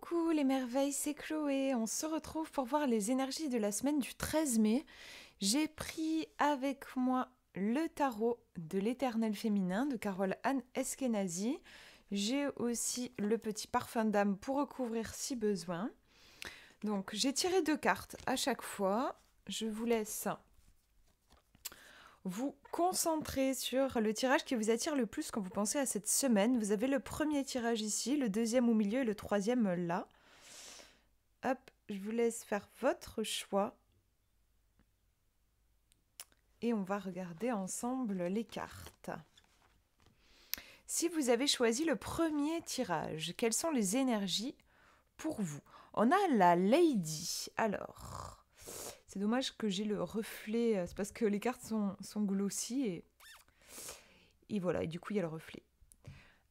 Coucou les merveilles, c'est Chloé. On se retrouve pour voir les énergies de la semaine du 13 mai. J'ai pris avec moi le tarot de l'éternel féminin de Carole Anne Eskenazi. J'ai aussi le petit parfum d'âme pour recouvrir si besoin. Donc j'ai tiré 2 cartes à chaque fois. Je vous laisse vous concentrer sur le tirage qui vous attire le plus quand vous pensez à cette semaine. Vous avez le premier tirage ici, le deuxième au milieu et le troisième là. Hop, je vous laisse faire votre choix. Et on va regarder ensemble les cartes. Si vous avez choisi le premier tirage, quelles sont les énergies pour vous? On a la Lady. Alors, c'est dommage que j'ai le reflet. C'est parce que les cartes sont glossy et voilà. Et du coup, il y a le reflet.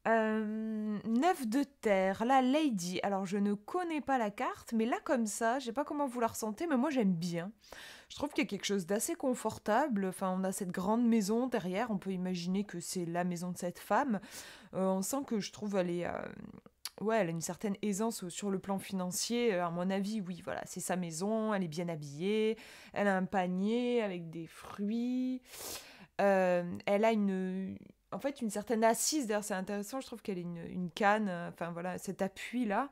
9 de terre, la Lady. Alors, je ne connais pas la carte, mais là, comme ça, je sais pas comment vous la ressentez, mais moi, j'aime bien. Je trouve qu'il y a quelque chose d'assez confortable. Enfin, on a cette grande maison derrière. On peut imaginer que c'est la maison de cette femme. On sent que je trouve elle est... ouais, elle a une certaine aisance sur le plan financier. À mon avis, oui, voilà, c'est sa maison. Elle est bien habillée. Elle a un panier avec des fruits. Elle a en fait, une certaine assise, d'ailleurs c'est intéressant, je trouve qu'elle a une canne, enfin voilà, cet appui-là.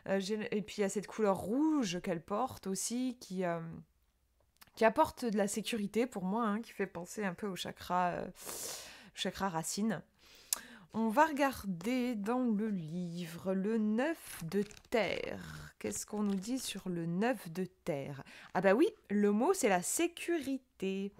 Et puis il y a cette couleur rouge qu'elle porte aussi, qui apporte de la sécurité pour moi, hein, qui fait penser un peu au chakra racine. On va regarder dans le livre le 9 de terre. Qu'est-ce qu'on nous dit sur le 9 de terre? Ah bah oui, le mot c'est la sécurité.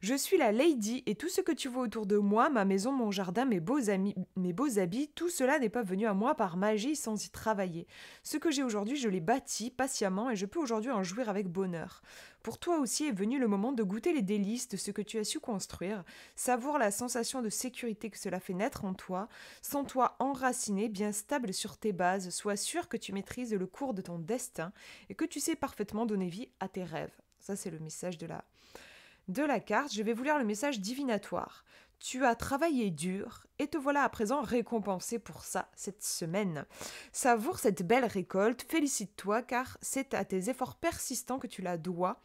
Je suis la Lady et tout ce que tu vois autour de moi, ma maison, mon jardin, mes beaux amis, mes beaux habits, tout cela n'est pas venu à moi par magie sans y travailler. Ce que j'ai aujourd'hui, je l'ai bâti patiemment et je peux aujourd'hui en jouir avec bonheur. Pour toi aussi est venu le moment de goûter les délices de ce que tu as su construire, savoure la sensation de sécurité que cela fait naître en toi, sens-toi enraciné, bien stable sur tes bases, sois sûr que tu maîtrises le cours de ton destin et que tu sais parfaitement donner vie à tes rêves. Ça, c'est le message de la carte. Je vais vous lire le message divinatoire. Tu as travaillé dur et te voilà à présent récompensé pour ça cette semaine. Savoure cette belle récolte, félicite-toi car c'est à tes efforts persistants que tu la dois.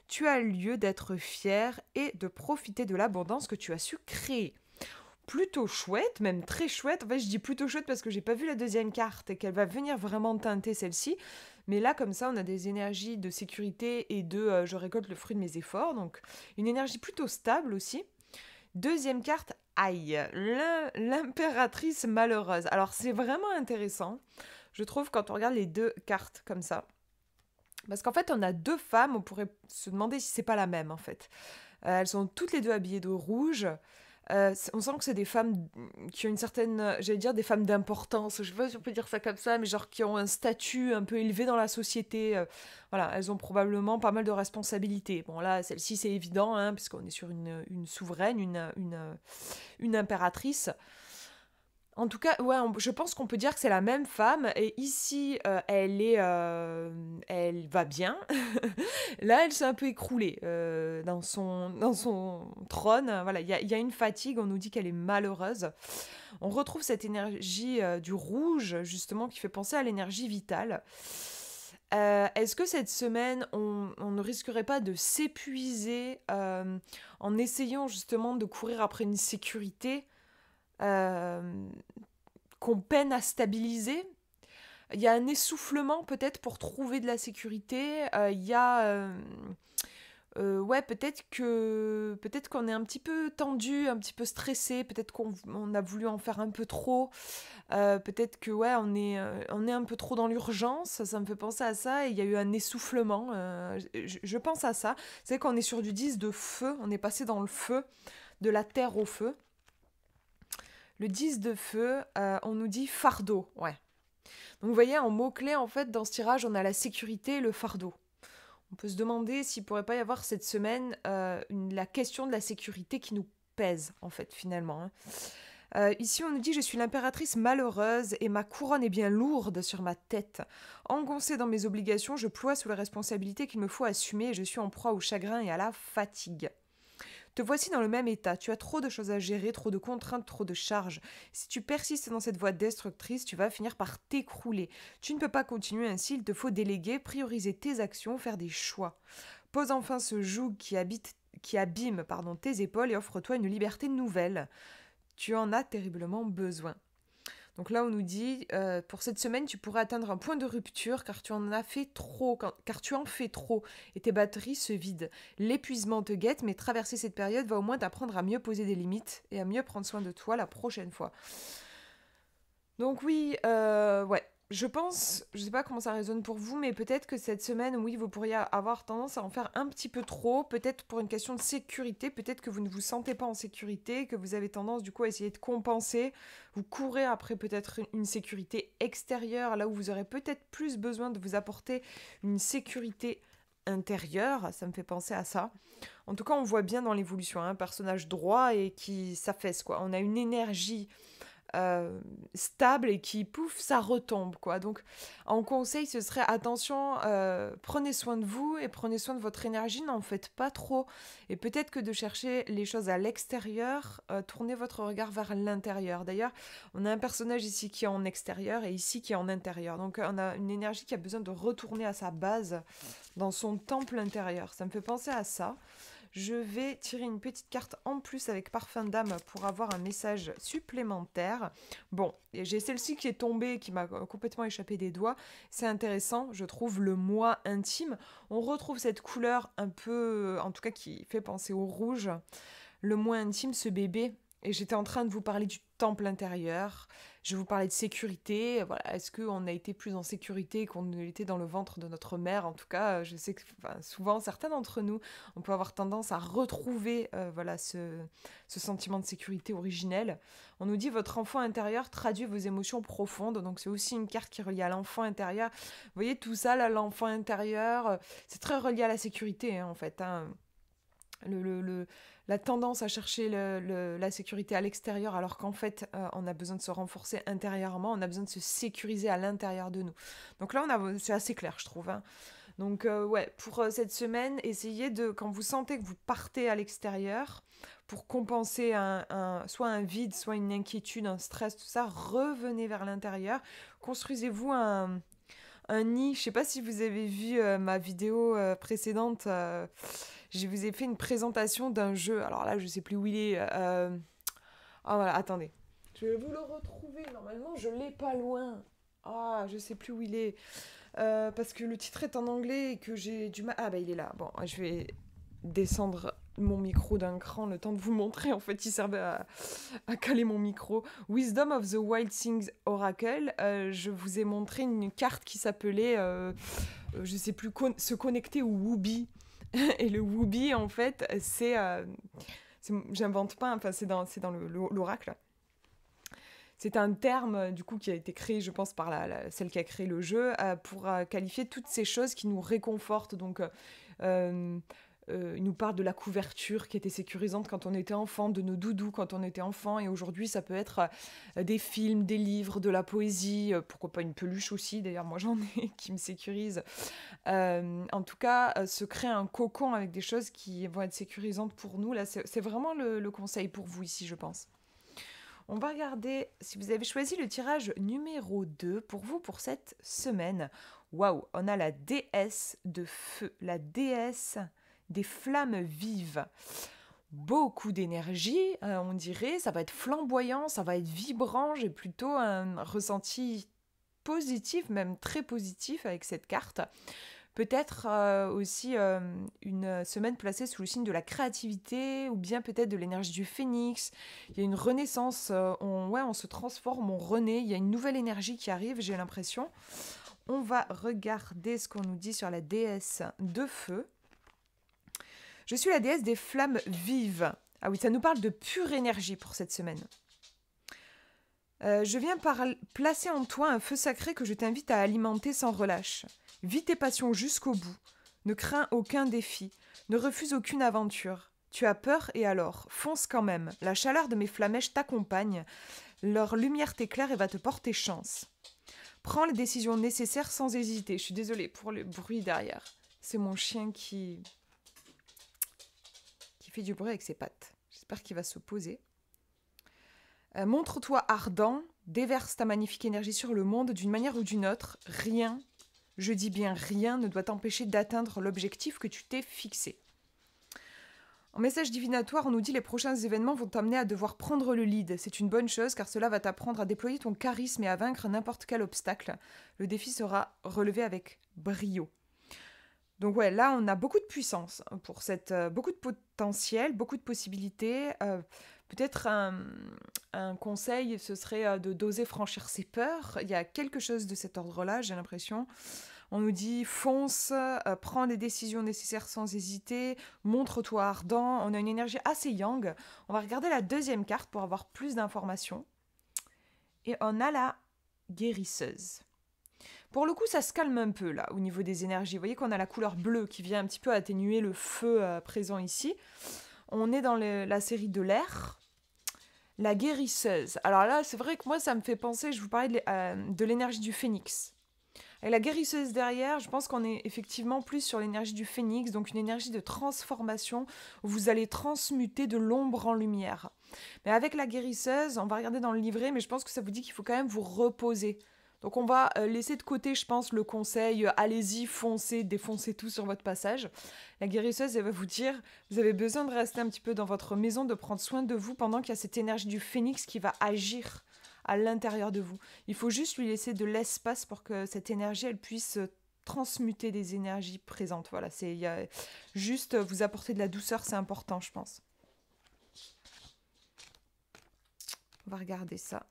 Tu as lieu d'être fier et de profiter de l'abondance que tu as su créer. Plutôt chouette, même très chouette. En fait, je dis plutôt chouette parce que j'ai pas vu la deuxième carte et qu'elle va venir vraiment teinter celle-ci. Mais là, comme ça, on a des énergies de sécurité et de je récolte le fruit de mes efforts. Donc, une énergie plutôt stable aussi. Deuxième carte, aïe, l'impératrice malheureuse. Alors, c'est vraiment intéressant, je trouve, quand on regarde les deux cartes comme ça. Parce qu'en fait, on a deux femmes, on pourrait se demander si c'est pas la même, en fait. Elles sont toutes les deux habillées de rouge. On sent que c'est des femmes qui ont une certaine, j'allais dire des femmes d'importance, je sais pas si on peut dire ça comme ça, mais genre qui ont un statut un peu élevé dans la société. Voilà, elles ont probablement pas mal de responsabilités. Bon là, celle-ci c'est évident, hein, puisqu'on est sur une souveraine, une impératrice. En tout cas, ouais, je pense qu'on peut dire que c'est la même femme. Et ici, elle va bien. Là, elle s'est un peu écroulée dans son trône. Voilà, il y a une fatigue. On nous dit qu'elle est malheureuse. On retrouve cette énergie du rouge, justement, qui fait penser à l'énergie vitale. Est-ce que cette semaine, on ne risquerait pas de s'épuiser en essayant justement de courir après une sécurité euh, qu'on peine à stabiliser? Il y a un essoufflement peut-être pour trouver de la sécurité. Il y a ouais, peut-être qu'on est un petit peu tendu, un petit peu stressé, peut-être qu'on a voulu en faire un peu trop, peut-être que ouais, on est un peu trop dans l'urgence, ça me fait penser à ça, et il y a eu un essoufflement, je pense à ça. C'est qu'on est sur du 10 de feu, on est passé dans le feu, de la terre au feu. Le 10 de feu, on nous dit fardeau, ouais. Donc vous voyez, en mots-clés, en fait, dans ce tirage, on a la sécurité et le fardeau. On peut se demander s'il ne pourrait pas y avoir cette semaine la question de la sécurité qui nous pèse, en fait, finalement. Hein. Ici, on nous dit « Je suis l'impératrice malheureuse et ma couronne est bien lourde sur ma tête. Engoncée dans mes obligations, je ploie sous les responsabilités qu'il me faut assumer et je suis en proie au chagrin et à la fatigue. Te voici dans le même état. Tu as trop de choses à gérer, trop de contraintes, trop de charges. Si tu persistes dans cette voie destructrice, tu vas finir par t'écrouler. Tu ne peux pas continuer ainsi, il te faut déléguer, prioriser tes actions, faire des choix. Pose enfin ce joug qui abîme tes épaules et offre-toi une liberté nouvelle. Tu en as terriblement besoin. Donc là, on nous dit, pour cette semaine, tu pourrais atteindre un point de rupture car tu en fais trop et tes batteries se vident. L'épuisement te guette, mais traverser cette période va au moins t'apprendre à mieux poser des limites et à mieux prendre soin de toi la prochaine fois. Donc oui, ouais, je pense, je sais pas comment ça résonne pour vous, mais peut-être que cette semaine, oui, vous pourriez avoir tendance à en faire un petit peu trop, peut-être pour une question de sécurité, peut-être que vous ne vous sentez pas en sécurité, que vous avez tendance du coup à essayer de compenser, vous courez après peut-être une sécurité extérieure, là où vous aurez peut-être plus besoin de vous apporter une sécurité intérieure, ça me fait penser à ça. En tout cas, on voit bien dans l'évolution, un personnage droit et qui s'affaisse, quoi. On a une énergie stable et qui, pouf, ça retombe, quoi. Donc, en conseil, ce serait attention, prenez soin de vous et prenez soin de votre énergie, n'en faites pas trop. Et peut-être que de chercher les choses à l'extérieur, tournez votre regard vers l'intérieur. D'ailleurs, on a un personnage ici qui est en extérieur et ici qui est en intérieur. Donc, on a une énergie qui a besoin de retourner à sa base, dans son temple intérieur. Ça me fait penser à ça. Je vais tirer une petite carte en plus avec Parfum d'âme pour avoir un message supplémentaire. Bon, et j'ai celle-ci qui est tombée, qui m'a complètement échappé des doigts. C'est intéressant, je trouve, le moi intime. On retrouve cette couleur un peu, en tout cas qui fait penser au rouge. Le moi intime, ce bébé. Et j'étais en train de vous parler du temple intérieur. Je vais vous parler de sécurité. Voilà, est-ce qu'on a été plus en sécurité qu'on ne l'était dans le ventre de notre mère? En tout cas, je sais que souvent, certains d'entre nous, on peut avoir tendance à retrouver ce sentiment de sécurité originel. On nous dit votre enfant intérieur traduit vos émotions profondes. Donc c'est aussi une carte qui est reliée à l'enfant intérieur. Vous voyez tout ça, là, l'enfant intérieur, c'est très relié à la sécurité, hein, en fait. Hein. La tendance à chercher la sécurité à l'extérieur alors qu'en fait on a besoin de se renforcer intérieurement, on a besoin de se sécuriser à l'intérieur de nous. Donc là c'est assez clair, je trouve, hein. Donc ouais, pour cette semaine, essayez de, quand vous sentez que vous partez à l'extérieur pour compenser soit un vide, soit une inquiétude, un stress, tout ça, revenez vers l'intérieur, construisez-vous un nid. Je sais pas si vous avez vu ma vidéo précédente. Je vous ai fait une présentation d'un jeu. Alors là, je sais plus où il est. Ah voilà, attendez. Je vais vous le retrouver. Normalement, je l'ai pas loin. Ah, je sais plus où il est. Parce que le titre est en anglais et que j'ai du mal. Ah bah il est là. Bon, je vais descendre mon micro d'un cran le temps de vous montrer. En fait, il servait à caler mon micro. Wisdom of the Wild Things Oracle. Je vous ai montré une carte qui s'appelait, je sais plus, se connecter au Wooby. Et le Wooby, en fait, j'invente pas, enfin, c'est dans l'oracle. C'est un terme, du coup, qui a été créé, je pense, par celle qui a créé le jeu, pour qualifier toutes ces choses qui nous réconfortent. Donc, il nous parle de la couverture qui était sécurisante quand on était enfant, de nos doudous quand on était enfant, et aujourd'hui ça peut être des films, des livres, de la poésie, pourquoi pas une peluche aussi, d'ailleurs moi j'en ai qui me sécurisent. En tout cas, se créer un cocon avec des choses qui vont être sécurisantes pour nous, là c'est vraiment le conseil pour vous ici, je pense. On va regarder si vous avez choisi le tirage numéro 2 pour vous pour cette semaine. Waouh, on a la déesse de feu, la déesse des flammes vives. Beaucoup d'énergie, on dirait, ça va être flamboyant, ça va être vibrant, j'ai plutôt un ressenti positif, même très positif avec cette carte. Peut-être aussi une semaine placée sous le signe de la créativité ou bien peut-être de l'énergie du phénix. Il y a une renaissance, on se transforme, on renaît, il y a une nouvelle énergie qui arrive, j'ai l'impression. On va regarder ce qu'on nous dit sur la déesse de feu. Je suis la déesse des flammes vives. Ah oui, ça nous parle de pure énergie pour cette semaine. Je viens placer en toi un feu sacré que je t'invite à alimenter sans relâche. Vis tes passions jusqu'au bout. Ne crains aucun défi. Ne refuse aucune aventure. Tu as peur et alors, fonce quand même. La chaleur de mes flamèches t'accompagne. Leur lumière t'éclaire et va te porter chance. Prends les décisions nécessaires sans hésiter. Je suis désolée pour le bruit derrière. C'est mon chien qui qui fait du bruit avec ses pattes. J'espère qu'il va se poser. Montre-toi ardent, déverse ta magnifique énergie sur le monde d'une manière ou d'une autre. Rien, je dis bien rien, ne doit t'empêcher d'atteindre l'objectif que tu t'es fixé. En message divinatoire, on nous dit les prochains événements vont t'amener à devoir prendre le lead. C'est une bonne chose car cela va t'apprendre à déployer ton charisme et à vaincre n'importe quel obstacle. Le défi sera relevé avec brio. Donc ouais, là on a beaucoup de puissance pour beaucoup de potentiel, beaucoup de possibilités. Peut-être un conseil, ce serait d'oser franchir ses peurs. Il y a quelque chose de cet ordre-là, j'ai l'impression. On nous dit fonce, prends les décisions nécessaires sans hésiter, montre-toi ardent. On a une énergie assez yang. On va regarder la deuxième carte pour avoir plus d'informations. Et on a la guérisseuse. Pour le coup, ça se calme un peu là au niveau des énergies. Vous voyez qu'on a la couleur bleue qui vient un petit peu atténuer le feu présent ici. On est dans la série de l'air. La guérisseuse. Alors là, c'est vrai que moi, ça me fait penser, je vous parlais de l'énergie du phénix. Avec la guérisseuse derrière, je pense qu'on est effectivement plus sur l'énergie du phénix, donc une énergie de transformation où vous allez transmuter de l'ombre en lumière. Mais avec la guérisseuse, on va regarder dans le livret, mais je pense que ça vous dit qu'il faut quand même vous reposer. Donc on va laisser de côté, je pense, le conseil, allez-y, foncez, défoncez tout sur votre passage. La guérisseuse, elle va vous dire, vous avez besoin de rester un petit peu dans votre maison, de prendre soin de vous pendant qu'il y a cette énergie du phénix qui va agir à l'intérieur de vous. Il faut juste lui laisser de l'espace pour que cette énergie, elle puisse transmuter des énergies présentes. Voilà, juste vous apporter de la douceur, c'est important, je pense. On va regarder ça.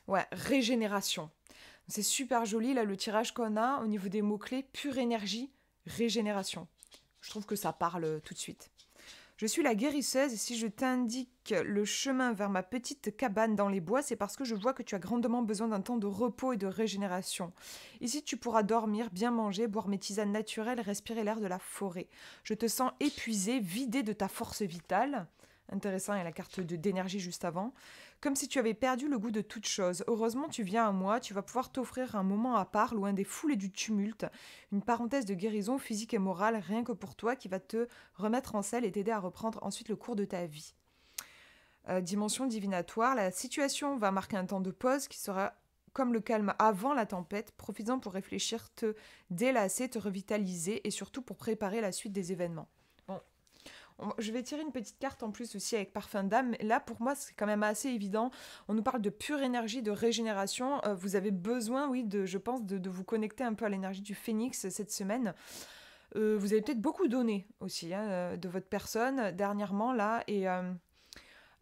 Ouais, régénération. C'est super joli, là, le tirage qu'on a au niveau des mots-clés, pure énergie, régénération. Je trouve que ça parle tout de suite. Je suis la guérisseuse et si je t'indique le chemin vers ma petite cabane dans les bois, c'est parce que je vois que tu as grandement besoin d'un temps de repos et de régénération. Ici, tu pourras dormir, bien manger, boire mes tisanes naturelles, respirer l'air de la forêt. Je te sens épuisé, vidé de ta force vitale. Intéressant, il y a la carte d'énergie juste avant. Comme si tu avais perdu le goût de toute chose. Heureusement, tu viens à moi, tu vas pouvoir t'offrir un moment à part, loin des foules et du tumulte. Une parenthèse de guérison physique et morale, rien que pour toi, qui va te remettre en selle et t'aider à reprendre ensuite le cours de ta vie. Dimension divinatoire, la situation va marquer un temps de pause qui sera comme le calme avant la tempête, profitant pour réfléchir, te délasser, te revitaliser et surtout pour préparer la suite des événements. Je vais tirer une petite carte en plus aussi avec parfum d'âme. Là, pour moi, c'est quand même assez évident. On nous parle de pure énergie, de régénération. Vous avez besoin, oui, je pense, de vous connecter un peu à l'énergie du phénix cette semaine. Vous avez peut-être beaucoup donné aussi de votre personne dernièrement, là. Et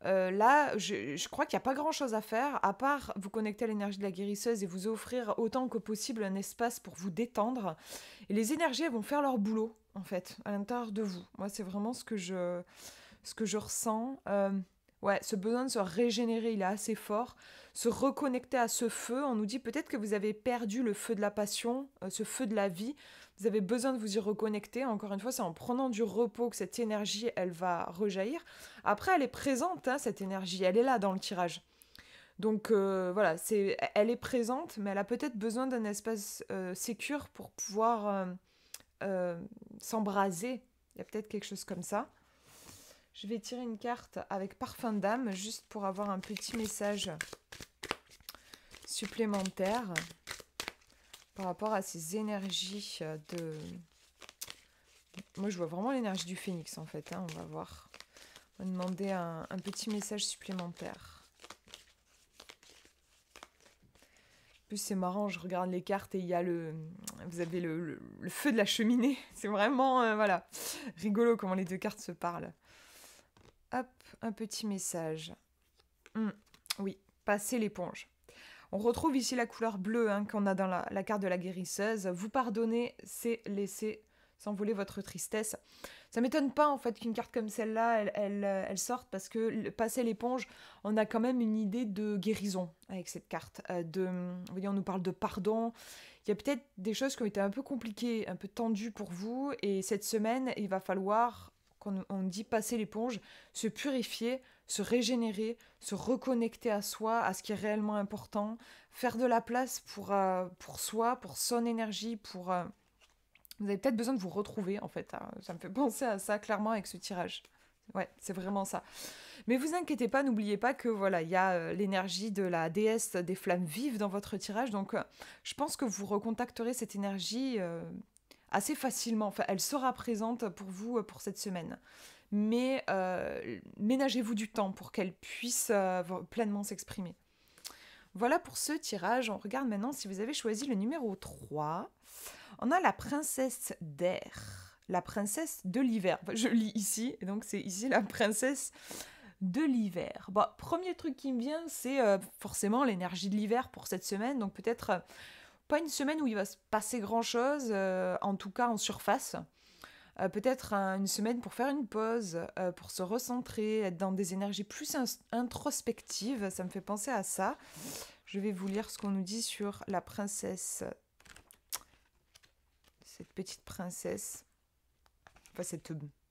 là, je crois qu'il n'y a pas grand-chose à faire, à part vous connecter à l'énergie de la guérisseuse et vous offrir autant que possible un espace pour vous détendre. Et les énergies, elles vont faire leur boulot, en fait, à l'intérieur de vous. Moi, c'est vraiment ce que je ressens. Ouais, ce besoin de se régénérer, il est assez fort. Se reconnecter à ce feu, on nous dit peut-être que vous avez perdu le feu de la passion, ce feu de la vie. Vous avez besoin de vous y reconnecter. Encore une fois, c'est en prenant du repos que cette énergie, elle va rejaillir. Après, elle est présente, hein, cette énergie. Elle est là dans le tirage. Donc voilà, elle est présente, mais elle a peut-être besoin d'un espace sécure pour pouvoir s'embraser. Il y a peut-être quelque chose comme ça. Je vais tirer une carte avec parfum d'âme, juste pour avoir un petit message supplémentaire par rapport à ces énergies de... Moi, je vois vraiment l'énergie du phénix, en fait. Hein, on va voir. On va demander un petit message supplémentaire. En plus, c'est marrant, je regarde les cartes et il y a vous avez le feu de la cheminée. C'est vraiment, voilà, rigolo comment les deux cartes se parlent. Hop, un petit message. Oui, passer l'éponge. On retrouve ici la couleur bleue qu'on a dans la carte de la guérisseuse. Vous pardonner, c'est laisser s'envoler votre tristesse. Ça m'étonne pas en fait qu'une carte comme celle-là, elle sorte parce que passer l'éponge, on a quand même une idée de guérison avec cette carte. Vous voyez, on nous parle de pardon. Il y a peut-être des choses qui ont été un peu compliquées, un peu tendues pour vous. Et cette semaine, il va falloir, quand on dit passer l'éponge, se purifier, se régénérer, se reconnecter à soi, à ce qui est réellement important, faire de la place pour soi, pour son énergie, pour Vous avez peut-être besoin de vous retrouver, en fait, hein. Ça me fait penser à ça, clairement, avec ce tirage. Ouais, c'est vraiment ça. Mais vous inquiétez pas, n'oubliez pas que voilà, il y a l'énergie de la déesse des flammes vives dans votre tirage, donc je pense que vous recontacterez cette énergie assez facilement. Enfin, elle sera présente pour vous pour cette semaine. Mais ménagez-vous du temps pour qu'elle puisse pleinement s'exprimer. Voilà pour ce tirage. On regarde maintenant si vous avez choisi le numéro 3. On a la princesse d'air, la princesse de l'hiver. Enfin, je lis ici, et donc c'est ici la princesse de l'hiver. Bon, premier truc qui me vient, c'est forcément l'énergie de l'hiver pour cette semaine. Donc peut-être pas une semaine où il va se passer grand-chose, en tout cas en surface. Peut-être une semaine pour faire une pause, pour se recentrer, être dans des énergies plus introspectives. Ça me fait penser à ça. Je vais vous lire ce qu'on nous dit sur la princesse. Cette petite princesse. Enfin,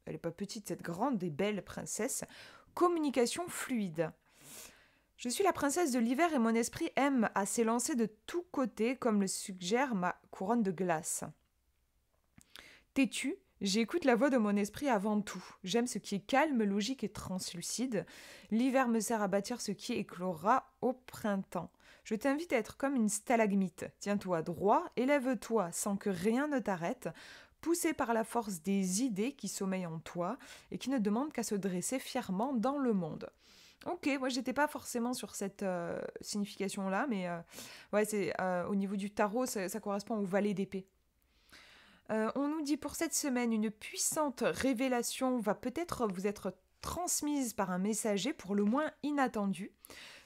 elle n'est pas petite, cette grande et belle princesse. Communication fluide. Je suis la princesse de l'hiver et mon esprit aime à s'élancer de tous côtés comme le suggère ma couronne de glace. Têtu, j'écoute la voix de mon esprit avant tout. J'aime ce qui est calme, logique et translucide. L'hiver me sert à bâtir ce qui éclora au printemps. Je t'invite à être comme une stalagmite. Tiens-toi droit, élève-toi sans que rien ne t'arrête, poussé par la force des idées qui sommeillent en toi et qui ne demandent qu'à se dresser fièrement dans le monde. Ok, moi j'étais pas forcément sur cette signification-là, mais ouais, c'est au niveau du tarot, ça correspond au valet d'épée. On nous dit pour cette semaine, une puissante révélation va peut-être vous être transmise par un messager pour le moins inattendu.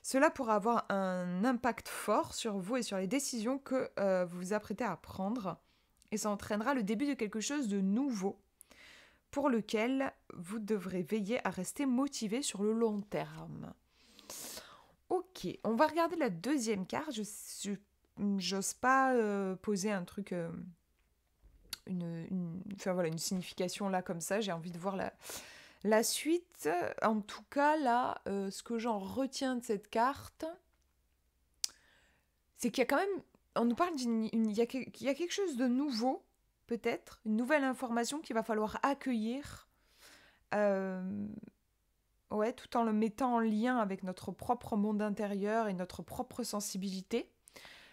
Cela pourra avoir un impact fort sur vous et sur les décisions que vous vous apprêtez à prendre. Et ça entraînera le début de quelque chose de nouveau pour lequel vous devrez veiller à rester motivé sur le long terme. Ok, on va regarder la deuxième carte. J'ose pas poser un truc, une signification là comme ça. J'ai envie de voir la suite. En tout cas, là, ce que j'en retiens de cette carte, c'est qu'il y a quand même, on nous parle il y a quelque chose de nouveau, peut-être, une nouvelle information qu'il va falloir accueillir, ouais, tout en le mettant en lien avec notre propre monde intérieur et notre propre sensibilité.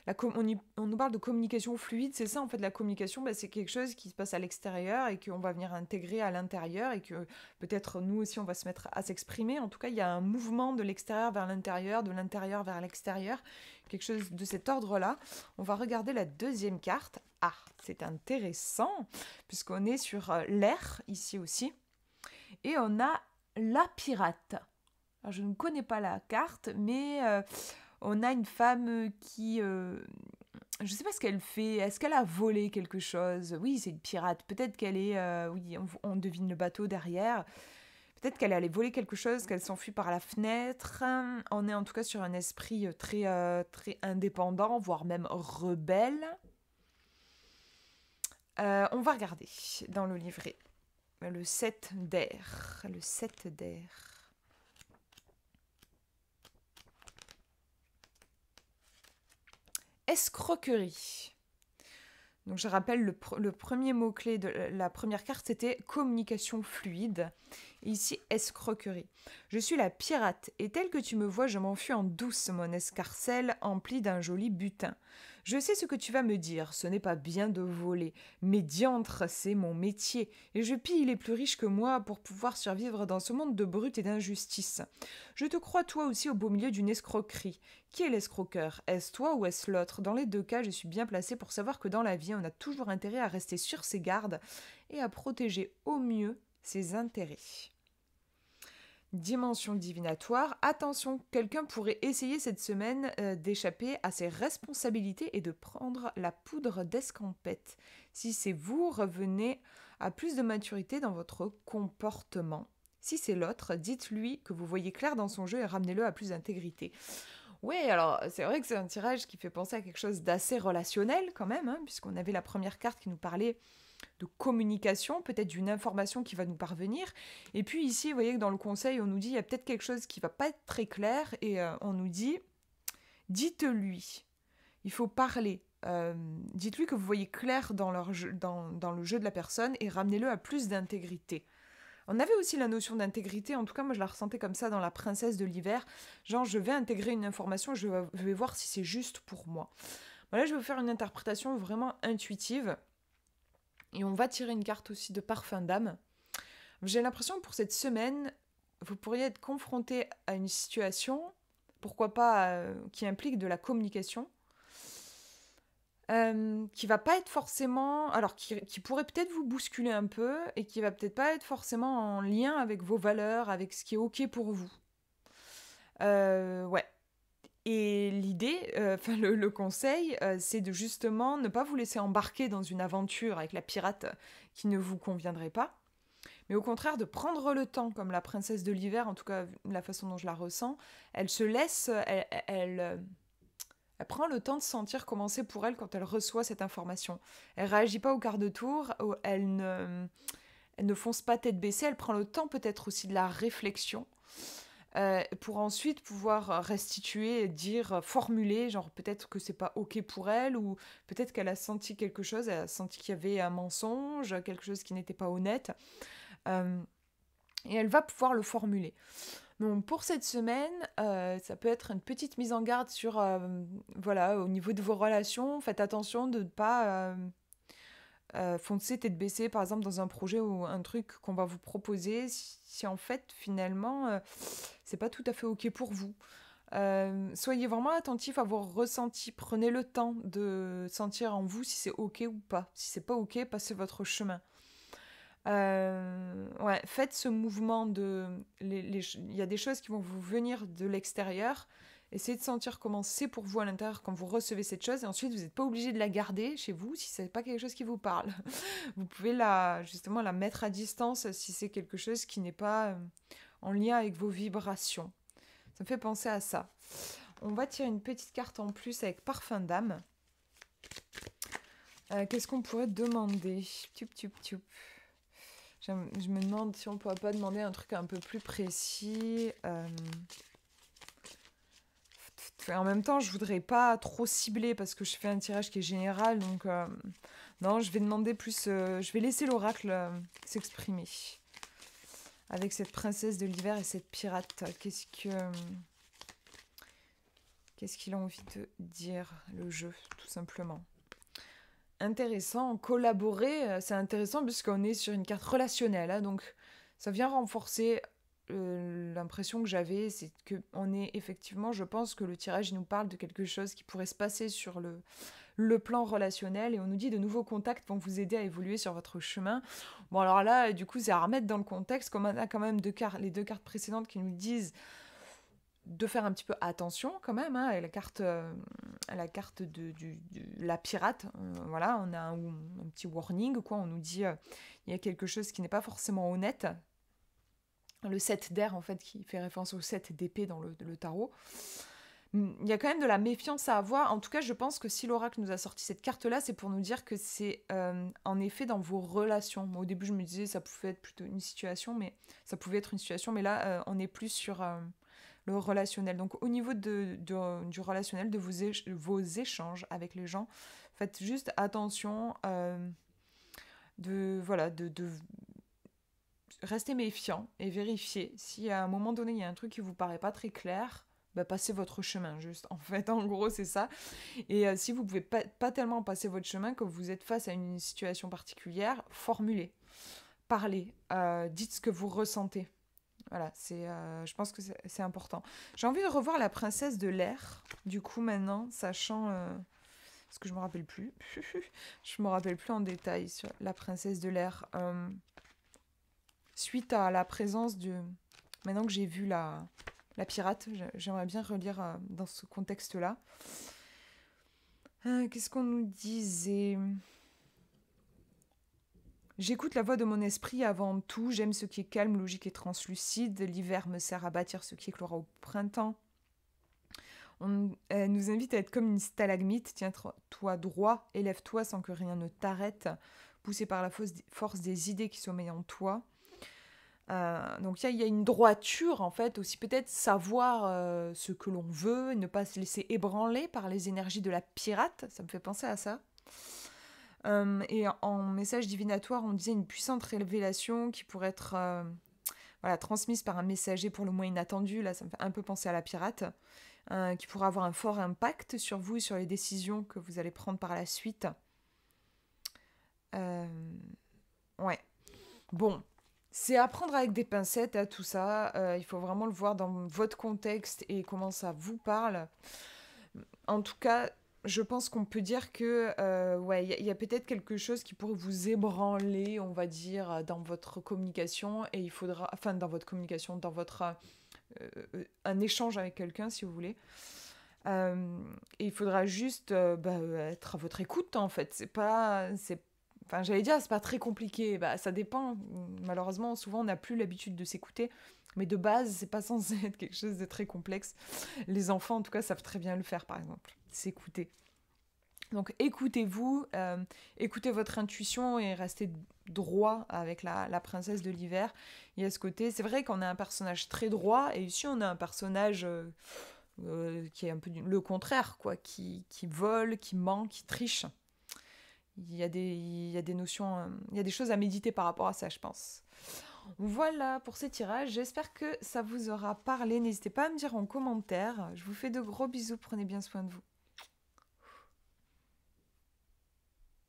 On nous parle de communication fluide, c'est ça en fait, la communication, c'est quelque chose qui se passe à l'extérieur et qu'on va venir intégrer à l'intérieur et que peut-être nous aussi on va se mettre à s'exprimer. En tout cas, il y a un mouvement de l'extérieur vers l'intérieur, de l'intérieur vers l'extérieur, quelque chose de cet ordre-là. On va regarder la deuxième carte. Ah, c'est intéressant, puisqu'on est sur l'air ici aussi. Et on a la pirate. Alors, je ne connais pas la carte, mais on a une femme qui... je ne sais pas ce qu'elle fait. Est-ce qu'elle a volé quelque chose? Oui, c'est une pirate. Peut-être qu'elle est... oui, on devine le bateau derrière. Peut-être qu'elle est allée voler quelque chose, qu'elle s'enfuit par la fenêtre. On est en tout cas sur un esprit très indépendant, voire même rebelle. On va regarder dans le livret. Le 7 d'air. Le 7 d'air. Escroquerie. Donc je rappelle, le premier mot-clé de la première carte, c'était communication fluide. Et ici, escroquerie. Je suis la pirate, et tel que tu me vois, je m'enfuis en douce, mon escarcelle emplie d'un joli butin. Je sais ce que tu vas me dire, ce n'est pas bien de voler, mais diantre, c'est mon métier, et je pille les plus riches que moi pour pouvoir survivre dans ce monde de brute et d'injustice. Je te crois toi aussi au beau milieu d'une escroquerie. Qui est l'escroqueur? Est-ce toi ou est-ce l'autre? Dans les deux cas, je suis bien placée pour savoir que dans la vie, on a toujours intérêt à rester sur ses gardes et à protéger au mieux ses intérêts. Dimension divinatoire. Attention, quelqu'un pourrait essayer cette semaine d'échapper à ses responsabilités et de prendre la poudre d'escampette. Si c'est vous, revenez à plus de maturité dans votre comportement. Si c'est l'autre, dites-lui que vous voyez clair dans son jeu et ramenez-le à plus d'intégrité. Oui, alors c'est vrai que c'est un tirage qui fait penser à quelque chose d'assez relationnel quand même, puisqu'on avait la première carte qui nous parlait de communication, peut-être d'une information qui va nous parvenir. Et puis ici, vous voyez que dans le conseil, on nous dit il y a peut-être quelque chose qui va pas être très clair et on nous dit dites-lui. Il faut parler. dites-lui que vous voyez clair dans le jeu de la personne et ramenez-le à plus d'intégrité. On avait aussi la notion d'intégrité, en tout cas moi je la ressentais comme ça dans La Princesse de l'Hiver, genre je vais intégrer une information, je vais voir si c'est juste pour moi. Voilà, je vais vous faire une interprétation vraiment intuitive, et on va tirer une carte aussi de parfum d'âme. J'ai l'impression que pour cette semaine, vous pourriez être confronté à une situation, pourquoi pas, qui implique de la communication, qui va pas être forcément... Alors, qui pourrait peut-être vous bousculer un peu, et qui va peut-être pas être forcément en lien avec vos valeurs, avec ce qui est OK pour vous. Ouais. Et l'idée, le conseil, c'est de justement ne pas vous laisser embarquer dans une aventure avec la pirate qui ne vous conviendrait pas, mais au contraire de prendre le temps, comme la princesse de l'hiver, en tout cas la façon dont je la ressens, elle se laisse, elle prend le temps de sentir comment c'est pour elle quand elle reçoit cette information. Elle réagit pas au quart de tour, elle ne fonce pas tête baissée, elle prend le temps peut-être aussi de la réflexion, pour ensuite pouvoir restituer, dire, formuler, genre peut-être que c'est pas OK pour elle, ou peut-être qu'elle a senti quelque chose, elle a senti qu'il y avait un mensonge, quelque chose qui n'était pas honnête, euh, et elle va pouvoir le formuler. Donc pour cette semaine, ça peut être une petite mise en garde sur, voilà, au niveau de vos relations, faites attention de ne pas foncer tête baissée, par exemple, dans un projet ou un truc qu'on va vous proposer, si en fait, finalement, c'est pas tout à fait OK pour vous. Soyez vraiment attentif à vos ressentis. Prenez le temps de sentir en vous si c'est OK ou pas. Si c'est pas OK, passez votre chemin. Ouais, faites ce mouvement de... Il y a des choses qui vont vous venir de l'extérieur. Essayez de sentir comment c'est pour vous à l'intérieur quand vous recevez cette chose. Et ensuite, vous n'êtes pas obligé de la garder chez vous si ce n'est pas quelque chose qui vous parle. Vous pouvez justement la mettre à distance si c'est quelque chose qui n'est pas en lien avec vos vibrations. Ça me fait penser à ça. On va tirer une petite carte en plus avec parfum d'âme. Qu'est-ce qu'on pourrait demander? Je me demande si on ne pourrait pas demander un truc un peu plus précis. En même temps, je voudrais pas trop cibler parce que je fais un tirage qui est général. Donc, non, je vais demander plus... je vais laisser l'oracle s'exprimer. Avec cette princesse de l'hiver et cette pirate, qu'est-ce qu'il a envie de dire, le jeu, tout simplement. Intéressant, collaborer, c'est intéressant puisqu'on est sur une carte relationnelle, hein, donc ça vient renforcer l'impression que j'avais, c'est qu'on est effectivement, je pense que le tirage nous parle de quelque chose qui pourrait se passer sur le plan relationnel, et on nous dit de nouveaux contacts vont vous aider à évoluer sur votre chemin. Bon alors là, du coup, c'est à remettre dans le contexte, comme on a quand même les deux cartes précédentes qui nous disent de faire un petit peu attention quand même, hein, avec la carte de la pirate, voilà, on a un petit warning, quoi, on nous dit il y a quelque chose qui n'est pas forcément honnête. Le 7 d'air, en fait, qui fait référence au 7 d'épée dans le tarot. Il y a quand même de la méfiance à avoir. En tout cas, je pense que si l'oracle nous a sorti cette carte-là, c'est pour nous dire que c'est en effet dans vos relations. Moi, au début, je me disais ça pouvait être plutôt une situation, mais ça pouvait être une situation, mais là, on est plus sur le relationnel. Donc, au niveau du relationnel, de vos échanges avec les gens, faites juste attention de rester méfiant et vérifier. Si à un moment donné, il y a un truc qui vous paraît pas très clair, bah, passez votre chemin, juste. En fait, en gros, c'est ça. Et si vous pouvez pas tellement passer votre chemin, que vous êtes face à une situation particulière, formulez, parlez, dites ce que vous ressentez. Voilà, je pense que c'est important. J'ai envie de revoir la princesse de l'air, du coup, maintenant, sachant... parce que je me rappelle plus. Je me rappelle plus en détail sur la princesse de l'air. Suite à la présence de... Maintenant que j'ai vu la pirate, j'aimerais bien relire dans ce contexte-là. Qu'est-ce qu'on nous disait ? J'écoute la voix de mon esprit avant tout. J'aime ce qui est calme, logique et translucide. L'hiver me sert à bâtir ce qui éclora au printemps. Elle nous invite à être comme une stalagmite. Tiens-toi droit, élève-toi sans que rien ne t'arrête. Poussé par la force des idées qui sommeillent en toi. Donc il y a une droiture, en fait, aussi peut-être savoir ce que l'on veut, et ne pas se laisser ébranler par les énergies de la pirate, ça me fait penser à ça. Et en message divinatoire, on disait une puissante révélation qui pourrait être voilà, transmise par un messager pour le moins inattendu, là ça me fait un peu penser à la pirate, qui pourra avoir un fort impact sur vous et sur les décisions que vous allez prendre par la suite. Euh, ouais. Bon, c'est à prendre avec des pincettes, hein, tout ça. Il faut vraiment le voir dans votre contexte et comment ça vous parle. En tout cas, je pense qu'on peut dire que ouais, il y a peut-être quelque chose qui pourrait vous ébranler, on va dire, dans votre communication. Et il faudra, enfin, dans votre communication, dans votre un échange avec quelqu'un, si vous voulez. Et il faudra juste être à votre écoute, en fait. Enfin, j'allais dire, c'est pas très compliqué. Bah, ça dépend. Malheureusement, souvent, on n'a plus l'habitude de s'écouter. Mais de base, c'est pas censé être quelque chose de très complexe. Les enfants, en tout cas, savent très bien le faire, par exemple. S'écouter. Donc, écoutez-vous, écoutez votre intuition et restez droit avec la princesse de l'hiver. Il y a ce côté, c'est vrai qu'on a un personnage très droit, et ici, on a un personnage qui est un peu le contraire, quoi, qui vole, qui ment, qui triche. Il y a des notions, il y a des choses à méditer par rapport à ça, je pense. Voilà pour ces tirages. J'espère que ça vous aura parlé. N'hésitez pas à me dire en commentaire. Je vous fais de gros bisous. Prenez bien soin de vous.